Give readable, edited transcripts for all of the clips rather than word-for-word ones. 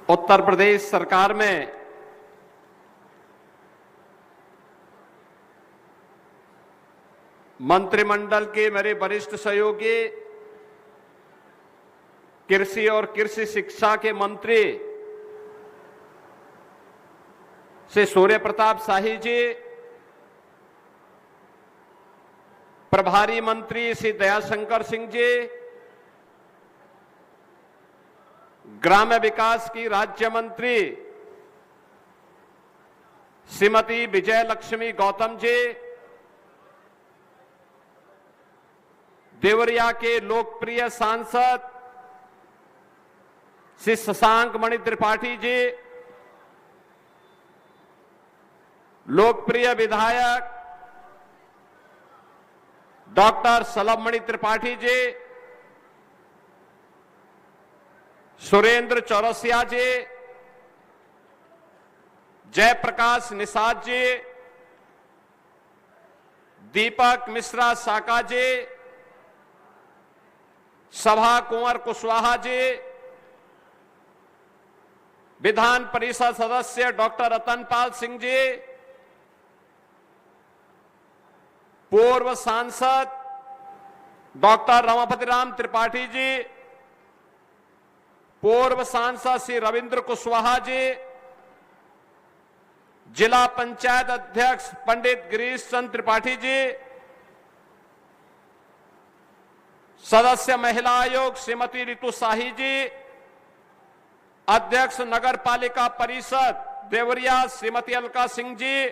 उत्तर प्रदेश सरकार में मंत्रिमंडल के मेरे वरिष्ठ सहयोगी कृषि और कृषि शिक्षा के मंत्री श्री सूर्य प्रताप शाही जी, प्रभारी मंत्री श्री दयाशंकर सिंह जी, ग्राम्य विकास की राज्य मंत्री श्रीमती विजय लक्ष्मी गौतम जी, देवरिया के लोकप्रिय सांसद श्री शशांक मणि त्रिपाठी जी, लोकप्रिय विधायक डॉक्टर सलभमणि त्रिपाठी जी, सुरेंद्र चौरसिया जी, जयप्रकाश निषाद जी, दीपक मिश्रा साका जी, सभा कुंवर कुशवाहा जी, विधान परिषद सदस्य डॉक्टर रतनपाल सिंह जी, पूर्व सांसद डॉक्टर रमापति राम त्रिपाठी जी, पूर्व सांसद श्री रविंद्र कुशवाहा जी, जिला पंचायत अध्यक्ष पंडित गिरीश चंद्र त्रिपाठी जी, सदस्य महिला आयोग श्रीमती ऋतु शाही जी, अध्यक्ष नगर पालिका परिषद देवरिया श्रीमती अलका सिंह जी,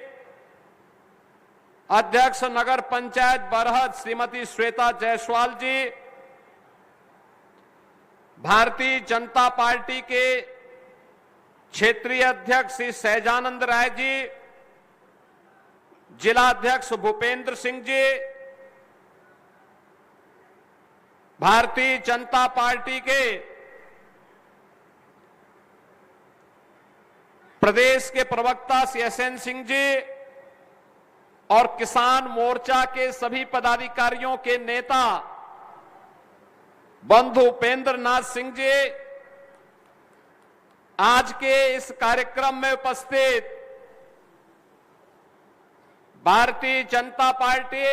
अध्यक्ष नगर पंचायत बरहत श्रीमती श्वेता जायसवाल जी, भारतीय जनता पार्टी के क्षेत्रीय अध्यक्ष श्री सहजानंद राय जी, जिला अध्यक्ष भूपेंद्र सिंह जी, भारतीय जनता पार्टी के प्रदेश के प्रवक्ता श्री एसएन सिंह जी और किसान मोर्चा के सभी पदाधिकारियों के नेता बंधु उपेंद्र नाथ सिंह जी, आज के इस कार्यक्रम में उपस्थित भारतीय जनता पार्टी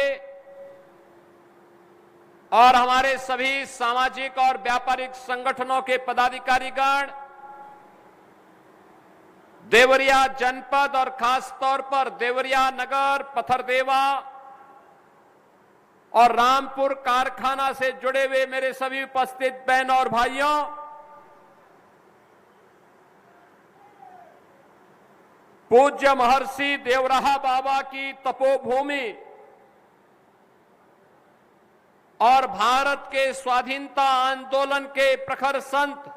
और हमारे सभी सामाजिक और व्यापारिक संगठनों के पदाधिकारीगण, देवरिया जनपद और खास तौर पर देवरिया नगर, पथरदेवा और रामपुर कारखाना से जुड़े हुए मेरे सभी उपस्थित बहनों और भाइयों, पूज्य महर्षि देवराहा बाबा की तपोभूमि और भारत के स्वाधीनता आंदोलन के प्रखर संत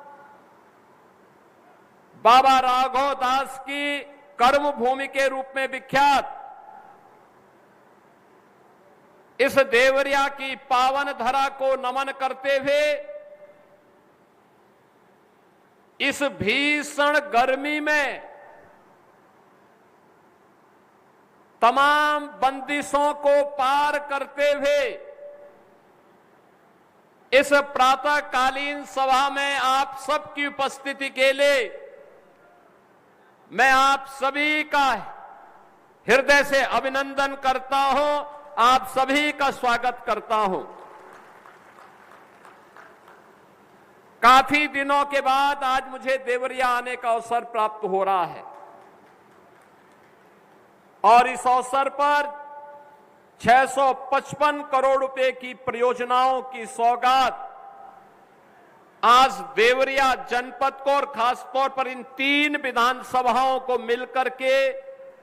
बाबा राघव दास की कर्मभूमि के रूप में विख्यात इस देवरिया की पावन धरा को नमन करते हुए इस भीषण गर्मी में तमाम बंदिशों को पार करते हुए इस प्रातःकालीन सभा में आप सबकी उपस्थिति के लिए मैं आप सभी का हृदय से अभिनंदन करता हूं, आप सभी का स्वागत करता हूं। काफी दिनों के बाद आज मुझे देवरिया आने का अवसर प्राप्त हो रहा है और इस अवसर पर 655 करोड़ रुपए की परियोजनाओं की सौगात आज देवरिया जनपद को और खासतौर पर इन 3 विधानसभाओं को मिलकर के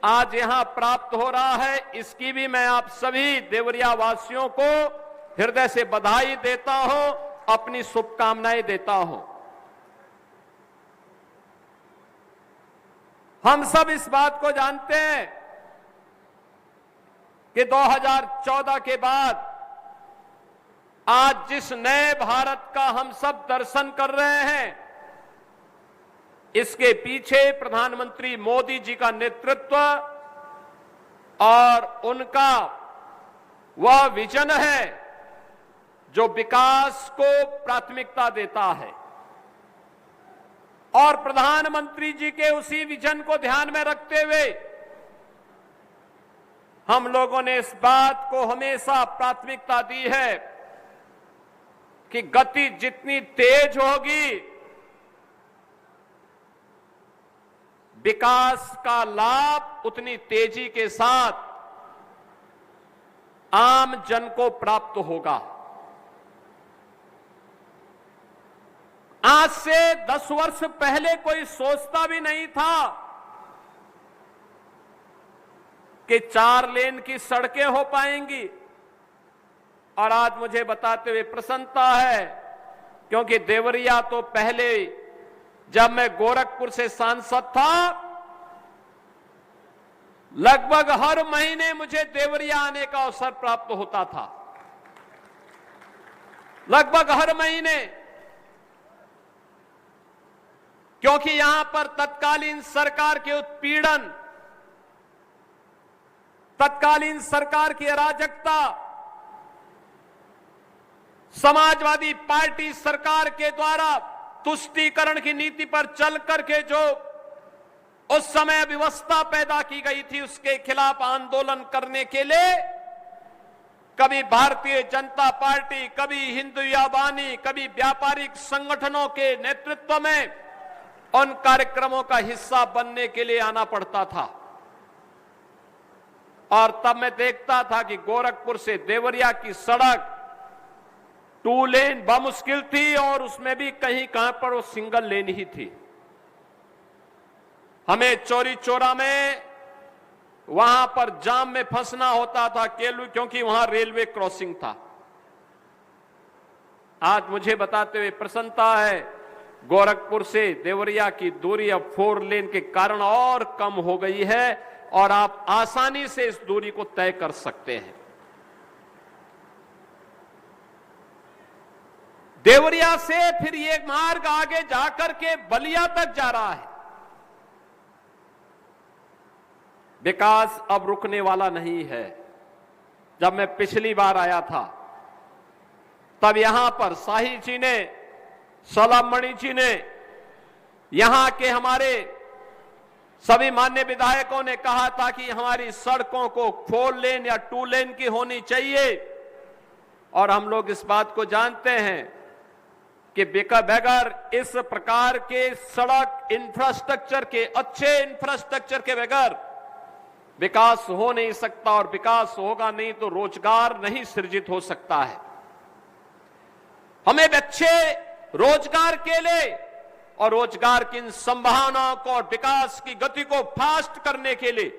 आज यहां प्राप्त हो रहा है। इसकी भी मैं आप सभी देवरिया वासियों को हृदय से बधाई देता हूं, अपनी शुभकामनाएं देता हूं। हम सब इस बात को जानते हैं कि 2014 के बाद आज जिस नए भारत का हम सब दर्शन कर रहे हैं, इसके पीछे प्रधानमंत्री मोदी जी का नेतृत्व और उनका वह विजन है जो विकास को प्राथमिकता देता है और प्रधानमंत्री जी के उसी विजन को ध्यान में रखते हुए हम लोगों ने इस बात को हमेशा प्राथमिकता दी है कि गति जितनी तेज होगी, विकास का लाभ उतनी तेजी के साथ आम जन को प्राप्त होगा। आज से 10 वर्ष पहले कोई सोचता भी नहीं था कि 4 लेन की सड़कें हो पाएंगी, और आज मुझे बताते हुए प्रसन्नता है, क्योंकि देवरिया तो पहले जब मैं गोरखपुर से सांसद था, लगभग हर महीने मुझे देवरिया आने का अवसर प्राप्त होता था, लगभग हर महीने, क्योंकि यहां पर तत्कालीन सरकार के उत्पीड़न, तत्कालीन सरकार की अराजकता, समाजवादी पार्टी सरकार के द्वारा तुष्टीकरण की नीति पर चल करके जो उस समय व्यवस्था पैदा की गई थी, उसके खिलाफ आंदोलन करने के लिए कभी भारतीय जनता पार्टी, कभी हिंदू बानी, कभी व्यापारिक संगठनों के नेतृत्व में उन कार्यक्रमों का हिस्सा बनने के लिए आना पड़ता था। और तब मैं देखता था कि गोरखपुर से देवरिया की सड़क 2 लेन बमुश्किल थी, और उसमें भी कहीं कहां पर वो सिंगल लेन ही थी। हमें चौरी चौरा में वहां पर जाम में फंसना होता था क्योंकि वहां रेलवे क्रॉसिंग था। आज मुझे बताते हुए प्रसन्नता है, गोरखपुर से देवरिया की दूरी अब 4 लेन के कारण और कम हो गई है, और आप आसानी से इस दूरी को तय कर सकते हैं। देवरिया से फिर ये मार्ग आगे जाकर के बलिया तक जा रहा है। विकास अब रुकने वाला नहीं है। जब मैं पिछली बार आया था, तब यहां पर शाही जी ने, सलामणि जी ने, यहां के हमारे सभी मान्य विधायकों ने कहा था कि हमारी सड़कों को 4 लेन या 2 लेन की होनी चाहिए। और हम लोग इस बात को जानते हैं कि बगैर इस प्रकार के सड़क इंफ्रास्ट्रक्चर के, अच्छे इंफ्रास्ट्रक्चर के बगैर विकास हो नहीं सकता, और विकास होगा नहीं तो रोजगार नहीं सृजित हो सकता है। हमें अच्छे रोजगार के लिए और रोजगार की इन संभावनाओं को और विकास की गति को फास्ट करने के लिए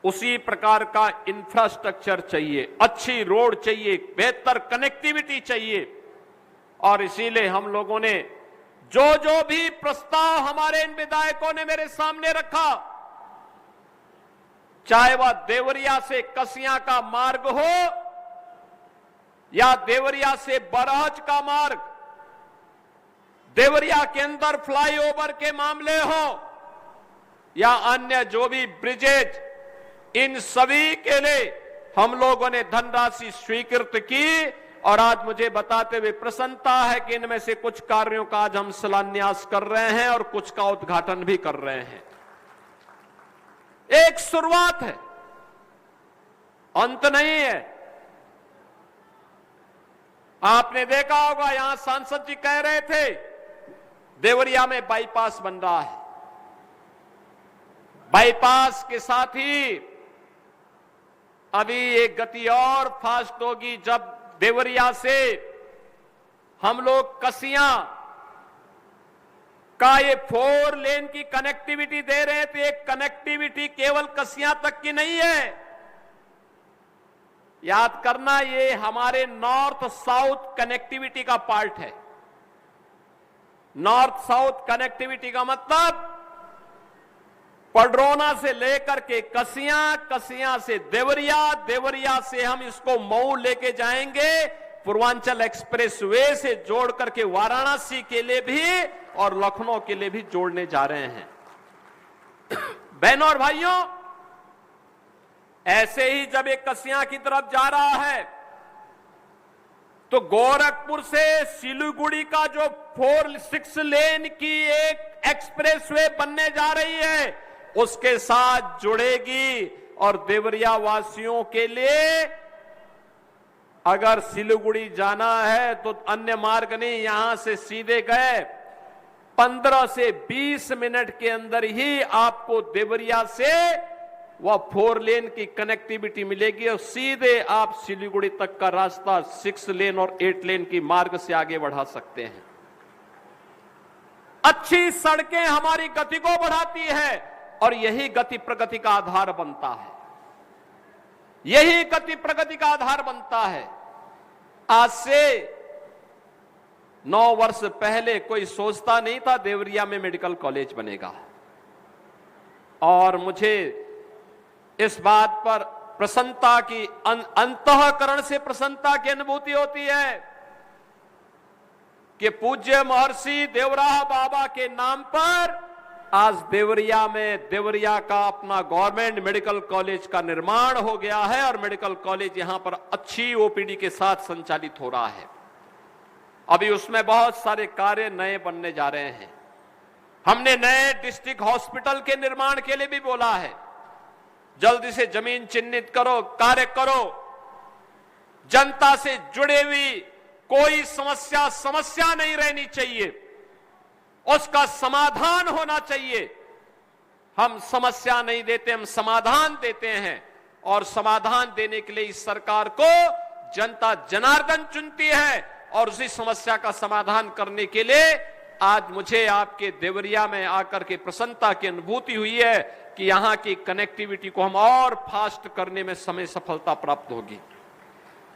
उसी प्रकार का इंफ्रास्ट्रक्चर चाहिए, अच्छी रोड चाहिए, बेहतर कनेक्टिविटी चाहिए। और इसीलिए हम लोगों ने जो भी प्रस्ताव हमारे इन विधायकों ने मेरे सामने रखा, चाहे वह देवरिया से कसिया का मार्ग हो या देवरिया से बरहज का मार्ग, देवरिया के अंदर फ्लाईओवर के मामले हो या अन्य जो भी ब्रिजेज, इन सभी के लिए हम लोगों ने धनराशि स्वीकृत की। और आज मुझे बताते हुए प्रसन्नता है कि इनमें से कुछ कार्यों का आज हम शिलान्यास कर रहे हैं और कुछ का उद्घाटन भी कर रहे हैं। एक शुरुआत है, अंत नहीं है। आपने देखा होगा, यहां सांसद जी कह रहे थे देवरिया में बाईपास बन रहा है। बाईपास के साथ ही अभी एक गति और फास्ट होगी। जब देवरिया से हम लोग कसिया का ये 4 लेन की कनेक्टिविटी दे रहे हैं, तो एक कनेक्टिविटी केवल कसिया तक की नहीं है। याद करना, ये हमारे नॉर्थ साउथ कनेक्टिविटी का पार्ट है। नॉर्थ साउथ कनेक्टिविटी का मतलब पडरौना से लेकर के कसिया, कसिया से देवरिया, देवरिया से हम इसको मऊ लेके जाएंगे, पूर्वांचल एक्सप्रेस वे से जोड़ करके वाराणसी के लिए भी और लखनऊ के लिए भी जोड़ने जा रहे हैं। बहनों और भाइयों, ऐसे ही जब एक कसिया की तरफ जा रहा है तो गोरखपुर से सिलीगुड़ी का जो 6 लेन की एक एक्सप्रेसवे बनने जा रही है, उसके साथ जुड़ेगी। और देवरिया वासियों के लिए अगर सिलीगुड़ी जाना है तो अन्य मार्ग नहीं, यहां से सीधे गए 15 से 20 मिनट के अंदर ही आपको देवरिया से वह 4 लेन की कनेक्टिविटी मिलेगी और सीधे आप सिलीगुड़ी तक का रास्ता 6 लेन और 8 लेन की मार्ग से आगे बढ़ा सकते हैं। अच्छी सड़कें हमारी गति को बढ़ाती है और यही गति प्रगति का आधार बनता है, यही गति प्रगति का आधार बनता है। आज से 9 वर्ष पहले कोई सोचता नहीं था देवरिया में मेडिकल कॉलेज बनेगा, और मुझे इस बात पर प्रसन्नता की, अंतःकरण से प्रसन्नता की अनुभूति होती है कि पूज्य महर्षि देवराह बाबा के नाम पर आज देवरिया में देवरिया का अपना गवर्नमेंट मेडिकल कॉलेज का निर्माण हो गया है और मेडिकल कॉलेज यहां पर अच्छी ओपीडी के साथ संचालित हो रहा है। अभी उसमें बहुत सारे कार्य नए बनने जा रहे हैं। हमने नए डिस्ट्रिक्ट हॉस्पिटल के निर्माण के लिए भी बोला है, जल्दी से जमीन चिन्हित करो, कार्य करो। जनता से जुड़े हुई कोई समस्या नहीं रहनी चाहिए, उसका समाधान होना चाहिए। हम समस्या नहीं देते, हम समाधान देते हैं, और समाधान देने के लिए इस सरकार को जनता जनार्दन चुनती है, और उसी समस्या का समाधान करने के लिए आज मुझे आपके देवरिया में आकर के प्रसन्नता की अनुभूति हुई है कि यहां की कनेक्टिविटी को हम और फास्ट करने में समय सफलता प्राप्त होगी।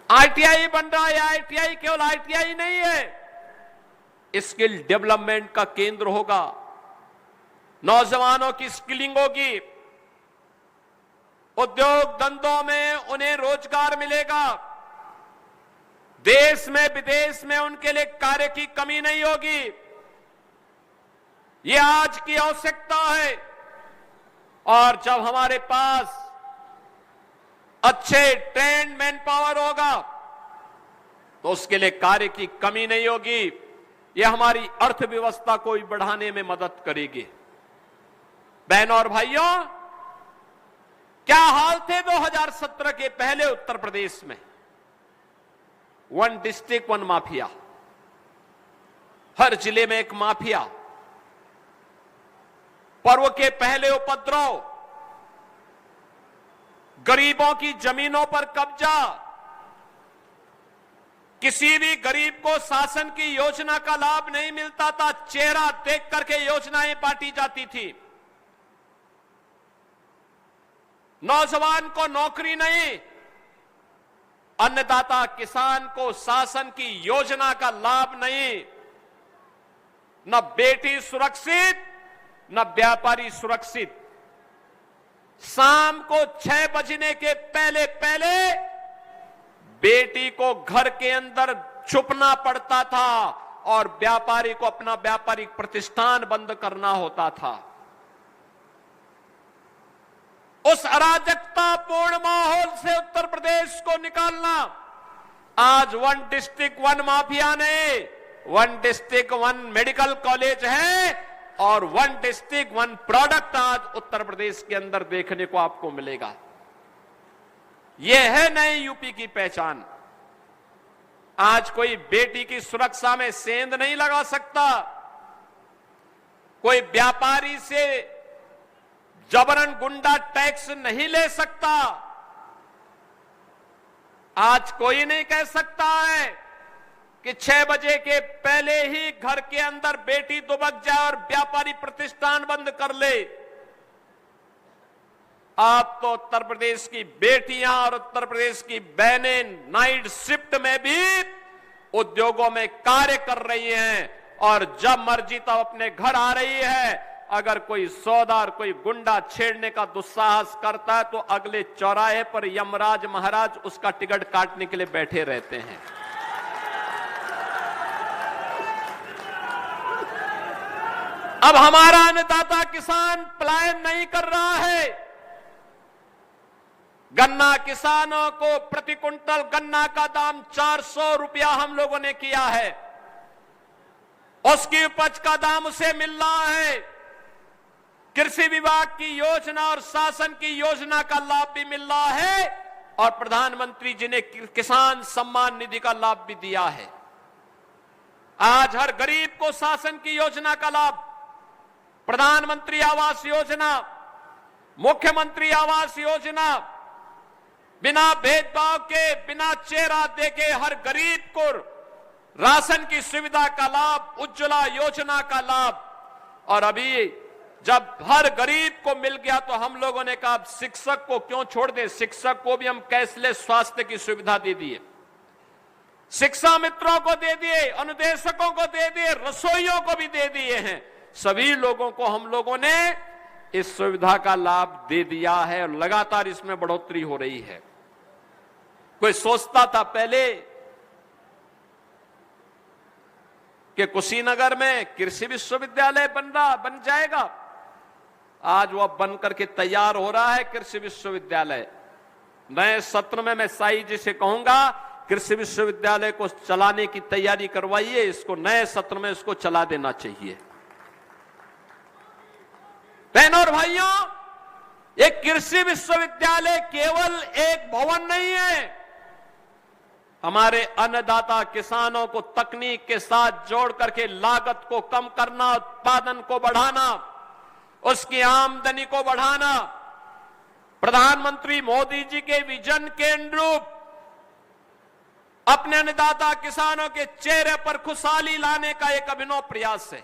आईटीआई बन रहा है, आईटीआई केवल आईटीआई नहीं है, स्किल डेवलपमेंट का केंद्र होगा। नौजवानों की स्किलिंग होगी, उद्योग धंधों में उन्हें रोजगार मिलेगा, देश में विदेश में उनके लिए कार्य की कमी नहीं होगी। यह आज की आवश्यकता है, और जब हमारे पास अच्छे ट्रेंड मैन पावर होगा तो उसके लिए कार्य की कमी नहीं होगी। यह हमारी अर्थव्यवस्था को भी बढ़ाने में मदद करेगी। बहनों और भाइयों, क्या हाल थे 2017 के पहले उत्तर प्रदेश में? 1 डिस्ट्रिक्ट 1 माफिया, हर जिले में एक माफिया, पर्व के पहले उपद्रव, गरीबों की जमीनों पर कब्जा, किसी भी गरीब को शासन की योजना का लाभ नहीं मिलता था, चेहरा देख करके योजनाएं बांटी जाती थी। नौजवान को नौकरी नहीं, अन्नदाता किसान को शासन की योजना का लाभ नहीं, न बेटी सुरक्षित न व्यापारी सुरक्षित। शाम को 6 बजने के पहले पहले बेटी को घर के अंदर छुपना पड़ता था और व्यापारी को अपना व्यापारिक प्रतिष्ठान बंद करना होता था। उस अराजकतापूर्ण माहौल से उत्तर प्रदेश को निकालना आज 1 डिस्ट्रिक्ट 1 माफिया नहीं, 1 डिस्ट्रिक्ट 1 मेडिकल कॉलेज है और 1 डिस्ट्रिक्ट 1 प्रोडक्ट आज उत्तर प्रदेश के अंदर देखने को आपको मिलेगा। यह है नए यूपी की पहचान। आज कोई बेटी की सुरक्षा में सेंध नहीं लगा सकता, कोई व्यापारी से जबरन गुंडा टैक्स नहीं ले सकता। आज कोई नहीं कह सकता है कि 6 बजे के पहले ही घर के अंदर बेटी दुबक जाए और व्यापारी प्रतिष्ठान बंद कर ले। आप तो उत्तर प्रदेश की बेटियां और उत्तर प्रदेश की बहनें नाइट शिफ्ट में भी उद्योगों में कार्य कर रही हैं और जब मर्जी तब अपने घर आ रही है। अगर कोई सौदार कोई गुंडा छेड़ने का दुस्साहस करता है तो अगले चौराहे पर यमराज महाराज उसका टिकट काटने के लिए बैठे रहते हैं। अब हमारा अन्नदाता किसान पलायन नहीं कर रहा है। गन्ना किसानों को प्रति कुंटल गन्ना का दाम 400 रुपया हम लोगों ने किया है। उसकी उपज का दाम उसे मिल रहा है। कृषि विभाग की योजना और शासन की योजना का लाभ भी मिल रहा है और प्रधानमंत्री जी ने किसान सम्मान निधि का लाभ भी दिया है। आज हर गरीब को शासन की योजना का लाभ, प्रधानमंत्री आवास योजना, मुख्यमंत्री आवास योजना, बिना भेदभाव के, बिना चेहरा देखे हर गरीब को राशन की सुविधा का लाभ, उज्ज्वला योजना का लाभ। और अभी जब हर गरीब को मिल गया तो हम लोगों ने कहा शिक्षक को क्यों छोड़ दें, शिक्षक को भी हम कैशलेस स्वास्थ्य की सुविधा दे दिए, शिक्षा मित्रों को दे दिए, अनुदेशकों को दे दिए, रसोइयों को भी दे दिए हैं। सभी लोगों को हम लोगों ने इस सुविधा का लाभ दे दिया है और लगातार इसमें बढ़ोतरी हो रही है। कोई सोचता था पहले कि कुशीनगर में कृषि विश्वविद्यालय बन जाएगा, आज वह बन करके तैयार हो रहा है कृषि विश्वविद्यालय। नए सत्र में मैं साई जी से कहूंगा कृषि विश्वविद्यालय को चलाने की तैयारी करवाइए, इसको नए सत्र में इसको चला देना चाहिए। बहनों और भाइयों, एक कृषि विश्वविद्यालय केवल एक भवन नहीं है, हमारे अन्नदाता किसानों को तकनीक के साथ जोड़ करके लागत को कम करना, उत्पादन को बढ़ाना, उसकी आमदनी को बढ़ाना, प्रधानमंत्री मोदी जी के विजन के अनुरूप अपने अन्नदाता किसानों के चेहरे पर खुशहाली लाने का एक अभिनव प्रयास है।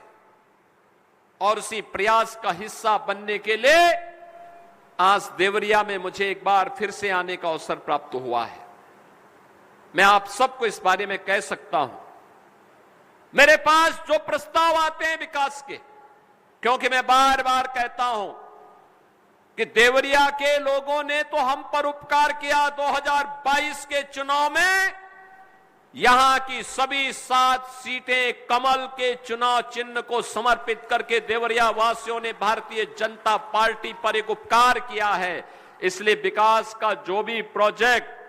और उसी प्रयास का हिस्सा बनने के लिए आज देवरिया में मुझे एक बार फिर से आने का अवसर प्राप्त हुआ है। मैं आप सबको इस बारे में कह सकता हूं, मेरे पास जो प्रस्ताव आते हैं विकास के, क्योंकि मैं बार बार कहता हूं कि देवरिया के लोगों ने तो हम पर उपकार किया। 2022 के चुनाव में यहां की सभी 7 सीटें कमल के चुनाव चिन्ह को समर्पित करके देवरिया वासियों ने भारतीय जनता पार्टी पर एक उपकार किया है। इसलिए विकास का जो भी प्रोजेक्ट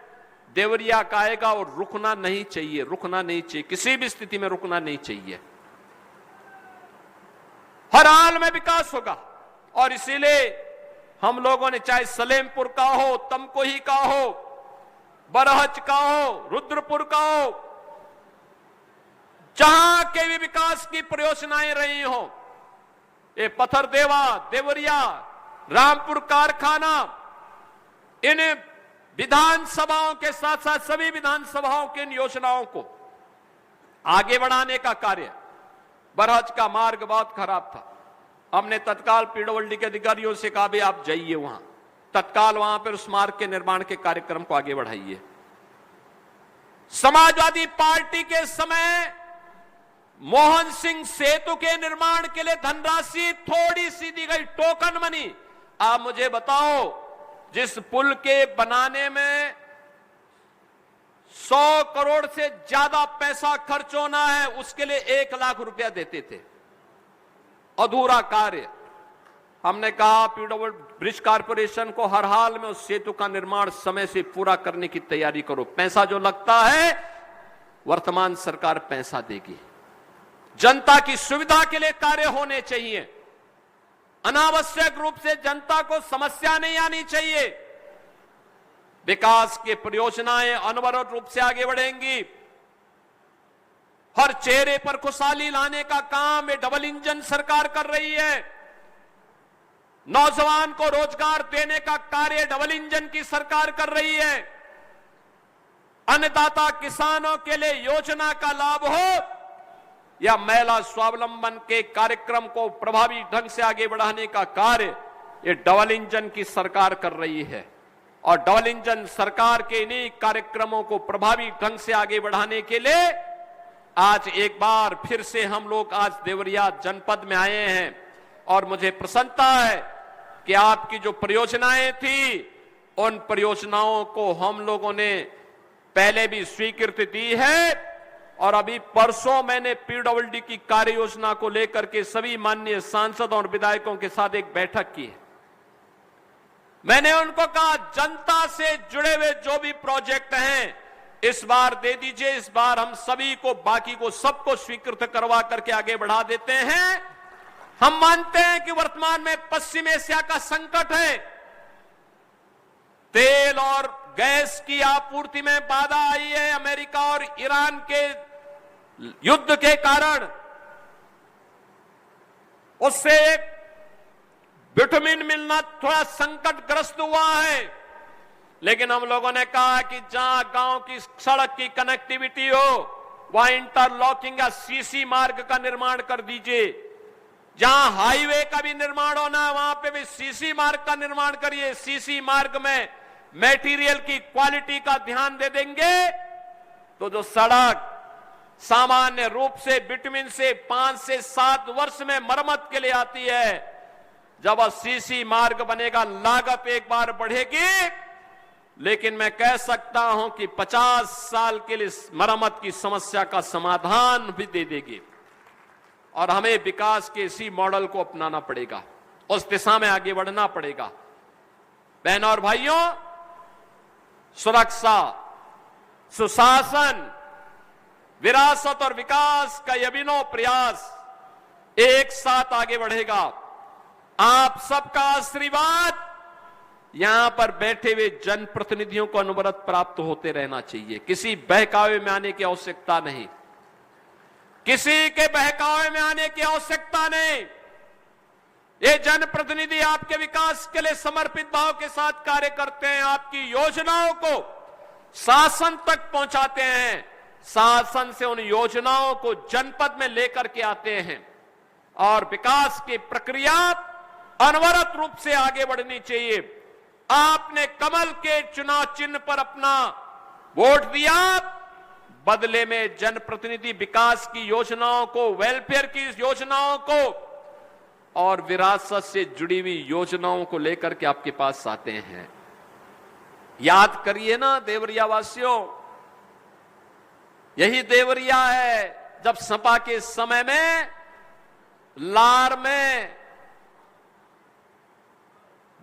देवरिया का आएगा वो रुकना नहीं चाहिए, रुकना नहीं चाहिए, किसी भी स्थिति में रुकना नहीं चाहिए। हर हाल में विकास होगा। और इसीलिए हम लोगों ने चाहे सलेमपुर का हो, तमकोही का हो, बरहज का हो, रुद्रपुर का हो, जहां के भी विकास की परियोजनाएं रही हो, ये पथरदेवा, देवरिया, रामपुर कारखाना, इन विधानसभाओं के साथ साथ सभी विधानसभाओं की इन योजनाओं को आगे बढ़ाने का कार्य। बरहज का मार्ग बहुत खराब था, हमने तत्काल पीडब्ल्यूडी के अधिकारियों से कहा भी आप जाइए वहां, तत्काल वहां पर उस मार्ग के निर्माण के कार्यक्रम को आगे बढ़ाइए। समाजवादी पार्टी के समय मोहन सिंह सेतु के निर्माण के लिए धनराशि थोड़ी सी दी गई, टोकन मनी। आप मुझे बताओ, जिस पुल के बनाने में 100 करोड़ से ज्यादा पैसा खर्च होना है, उसके लिए 1 लाख रुपया देते थे, अधूरा कार्य। हमने कहा पीडब्ल्यूडी ब्रिज कारपोरेशन को हर हाल में उस सेतु का निर्माण समय से पूरा करने की तैयारी करो। पैसा जो लगता है वर्तमान सरकार पैसा देगी, जनता की सुविधा के लिए कार्य होने चाहिए, अनावश्यक रूप से जनता को समस्या नहीं आनी चाहिए। विकास की परियोजनाएं अनवरत रूप से आगे बढ़ेंगी। हर चेहरे पर खुशहाली लाने का काम ये डबल इंजन सरकार कर रही है। नौजवान को रोजगार देने का कार्य डबल इंजन की सरकार कर रही है। अन्नदाता किसानों के लिए योजना का लाभ हो या महिला स्वावलंबन के कार्यक्रम को प्रभावी ढंग से आगे बढ़ाने का कार्य, ये डबल इंजन की सरकार कर रही है। और डबल इंजन सरकार के इन्हीं कार्यक्रमों को प्रभावी ढंग से आगे बढ़ाने के लिए आज एक बार फिर से हम लोग आज देवरिया जनपद में आए हैं। और मुझे प्रसन्नता है कि आपकी जो परियोजनाएं थी, उन परियोजनाओं को हम लोगों ने पहले भी स्वीकृति दी है। और अभी परसों मैंने पीडब्ल्यूडी की कार्य योजना को लेकर के सभी माननीय सांसदों और विधायकों के साथ एक बैठक की है। मैंने उनको कहा जनता से जुड़े हुए जो भी प्रोजेक्ट हैं इस बार दे दीजिए। इस बार हम सभी को, बाकी को, सबको स्वीकृत करवा करके आगे बढ़ा देते हैं। हम मानते हैं कि वर्तमान में पश्चिम एशिया का संकट है। तेल और गैस की आपूर्ति में बाधा आई है अमेरिका और ईरान के युद्ध के कारण। उससे एक विटामिन मिलना थोड़ा संकटग्रस्त हुआ है। लेकिन हम लोगों ने कहा कि जहां गांव की सड़क की कनेक्टिविटी हो वहां इंटरलॉकिंग या सीसी मार्ग का निर्माण कर दीजिए। जहां हाईवे का भी निर्माण होना है वहां पे भी सीसी मार्ग का निर्माण करिए। सीसी मार्ग में मटेरियल की क्वालिटी का ध्यान दे देंगे तो जो सड़क सामान्य रूप से बिटवीन से 5 से 7 वर्ष में मरम्मत के लिए आती है, जब सीसी मार्ग बनेगा लागत एक बार बढ़ेगी, लेकिन मैं कह सकता हूं कि 50 साल के लिए मरम्मत की समस्या का समाधान भी दे देगी। और हमें विकास के इसी मॉडल को अपनाना पड़ेगा, उस दिशा में आगे बढ़ना पड़ेगा। बहनों और भाइयों, सुरक्षा, सुशासन, विरासत और विकास का अभिनव प्रयास एक साथ आगे बढ़ेगा। आप सबका आशीर्वाद यहां पर बैठे हुए जनप्रतिनिधियों को अनवरत प्राप्त होते रहना चाहिए। किसी बहकावे में आने की आवश्यकता नहीं, किसी के बहकावे में आने की आवश्यकता नहीं। ये जनप्रतिनिधि आपके विकास के लिए समर्पित भाव के साथ कार्य करते हैं, आपकी योजनाओं को शासन तक पहुंचाते हैं, शासन से उन योजनाओं को जनपद में लेकर के आते हैं और विकास की प्रक्रिया अनवरत रूप से आगे बढ़नी चाहिए। आपने कमल के चुनाव चिन्ह पर अपना वोट दिया, बदले में जनप्रतिनिधि विकास की योजनाओं को, वेलफेयर की योजनाओं को और विरासत से जुड़ी हुई योजनाओं को लेकर के आपके पास आते हैं। याद करिए ना देवरिया वासियों, यही देवरिया है जब सपा के समय में लार में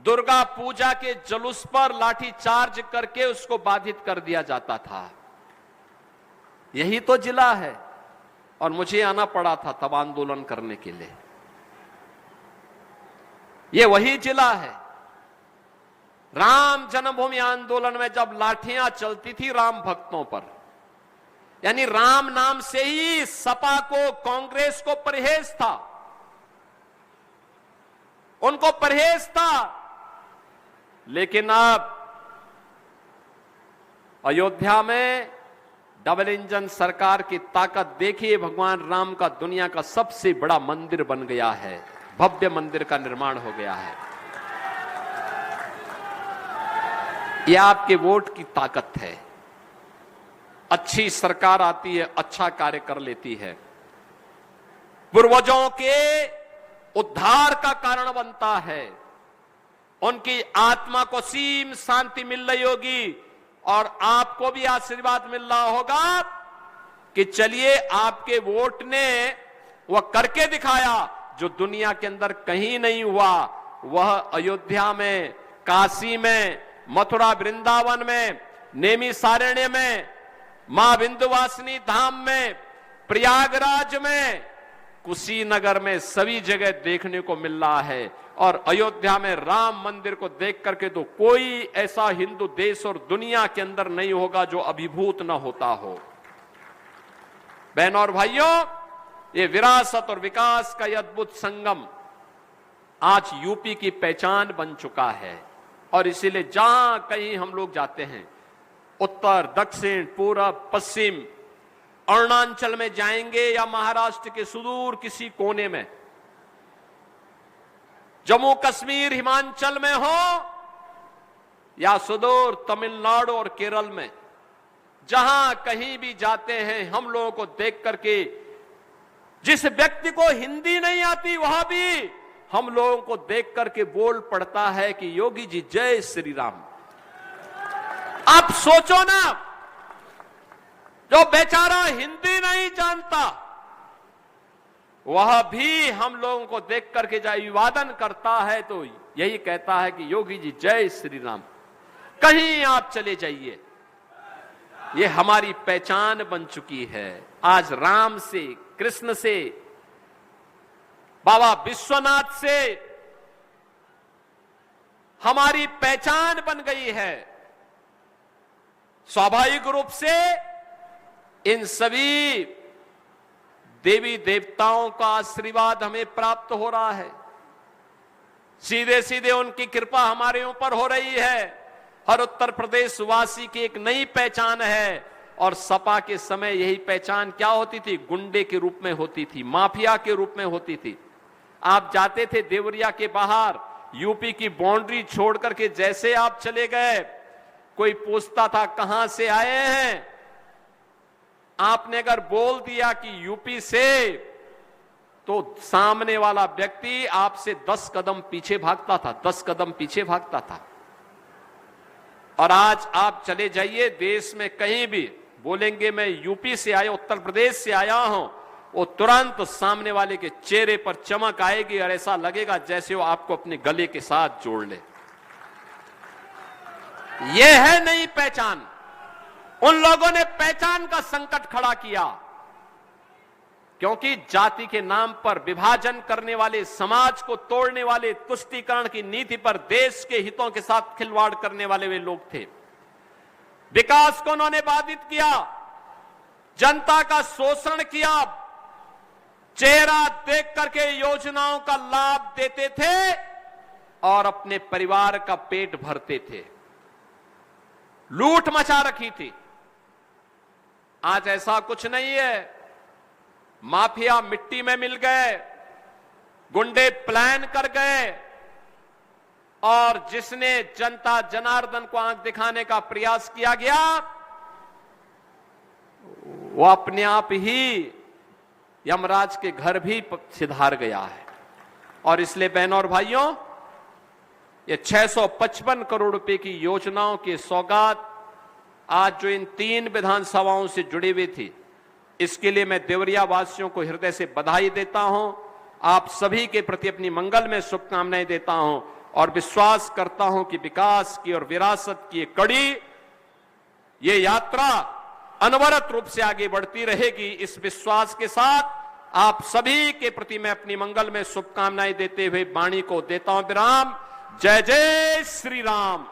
दुर्गा पूजा के जुलूस पर लाठी चार्ज करके उसको बाधित कर दिया जाता था। यही तो जिला है और मुझे आना पड़ा था तब आंदोलन करने के लिए। ये वही जिला है। राम जन्मभूमि आंदोलन में जब लाठियां चलती थी राम भक्तों पर, यानी राम नाम से ही सपा को, कांग्रेस को परहेज था, उनको परहेज था। लेकिन अब अयोध्या में डबल इंजन सरकार की ताकत देखिए, भगवान राम का दुनिया का सबसे बड़ा मंदिर बन गया है, भव्य मंदिर का निर्माण हो गया है। यह आपके वोट की ताकत है। अच्छी सरकार आती है, अच्छा कार्य कर लेती है, पूर्वजों के उद्धार का कारण बनता है, उनकी आत्मा को सीम शांति मिल रही होगी और आपको भी आशीर्वाद मिल रहा होगा कि चलिए आपके वोट ने वह करके दिखाया जो दुनिया के अंदर कहीं नहीं हुआ। वह अयोध्या में, काशी में, मथुरा वृंदावन में, नेमी सारण्य में, मां विंध्यवासिनी धाम में, प्रयागराज में, कुशीनगर में, सभी जगह देखने को मिल रहा है। और अयोध्या में राम मंदिर को देख करके तो कोई ऐसा हिंदू देश और दुनिया के अंदर नहीं होगा जो अभिभूत न होता हो। बहनों और भाइयों, ये विरासत और विकास का यह अद्भुत संगम आज यूपी की पहचान बन चुका है। और इसीलिए जहां कहीं हम लोग जाते हैं, उत्तर, दक्षिण, पूरब, पश्चिम, अरुणाचल में जाएंगे या महाराष्ट्र के सुदूर किसी कोने में, जम्मू कश्मीर हिमाचल में हो या सुदूर तमिलनाडु और केरल में, जहां कहीं भी जाते हैं हम लोगों को देख करके जिस व्यक्ति को हिंदी नहीं आती वह भी हम लोगों को देख करके बोल पड़ता है कि योगी जी जय श्री राम। आप सोचो ना, जो बेचारा हिंदी नहीं जानता वह भी हम लोगों को देख करके जब अभिवादन करता है तो यही कहता है कि योगी जी जय श्री राम। कहीं आप चले जाइए, ये हमारी पहचान बन चुकी है। आज राम से, कृष्ण से, बाबा विश्वनाथ से हमारी पहचान बन गई है। स्वाभाविक रूप से इन सभी देवी देवताओं का आशीर्वाद हमें प्राप्त हो रहा है। सीधे सीधे उनकी कृपा हमारे ऊपर हो रही है। हर उत्तर प्रदेश वासी की एक नई पहचान है। और सपा के समय यही पहचान क्या होती थी? गुंडे के रूप में होती थी, माफिया के रूप में होती थी। आप जाते थे देवरिया के बाहर, यूपी की बाउंड्री छोड़ करके जैसे आप चले गए, कोई पूछता था कहां से आए हैं। आपने अगर बोल दिया कि यूपी से, तो सामने वाला व्यक्ति आपसे 10 कदम पीछे भागता था, 10 कदम पीछे भागता था। और आज आप चले जाइए देश में कहीं भी, बोलेंगे मैं यूपी से आया, उत्तर प्रदेश से आया हूं, वो तुरंत सामने वाले के चेहरे पर चमक आएगी और ऐसा लगेगा जैसे वो आपको अपने गले के साथ जोड़ ले। यह है नई पहचान। उन लोगों ने पहचान का संकट खड़ा किया, क्योंकि जाति के नाम पर विभाजन करने वाले, समाज को तोड़ने वाले, तुष्टीकरण की नीति पर देश के हितों के साथ खिलवाड़ करने वाले वे लोग थे। विकास को उन्होंने बाधित किया, जनता का शोषण किया, चेहरा देख करके योजनाओं का लाभ देते थे और अपने परिवार का पेट भरते थे। लूट मचा रखी थी। आज ऐसा कुछ नहीं है। माफिया मिट्टी में मिल गए, गुंडे प्लान कर गए, और जिसने जनता जनार्दन को आंख दिखाने का प्रयास किया गया, वो अपने आप ही यमराज के घर भी सिधार गया है। और इसलिए बहनों और भाइयों, ये 655 करोड़ रुपए की योजनाओं की सौगात आज जो इन 3 विधानसभाओं से जुड़ी हुई थी, इसके लिए मैं देवरिया वासियों को हृदय से बधाई देता हूं। आप सभी के प्रति अपनी मंगल में शुभकामनाएं देता हूं और विश्वास करता हूं कि विकास की और विरासत की कड़ी, ये यात्रा अनवरत रूप से आगे बढ़ती रहेगी। इस विश्वास के साथ आप सभी के प्रति मैं अपनी मंगल में शुभकामनाएं देते हुए वाणी को देता हूं विराम। जय जय श्री राम।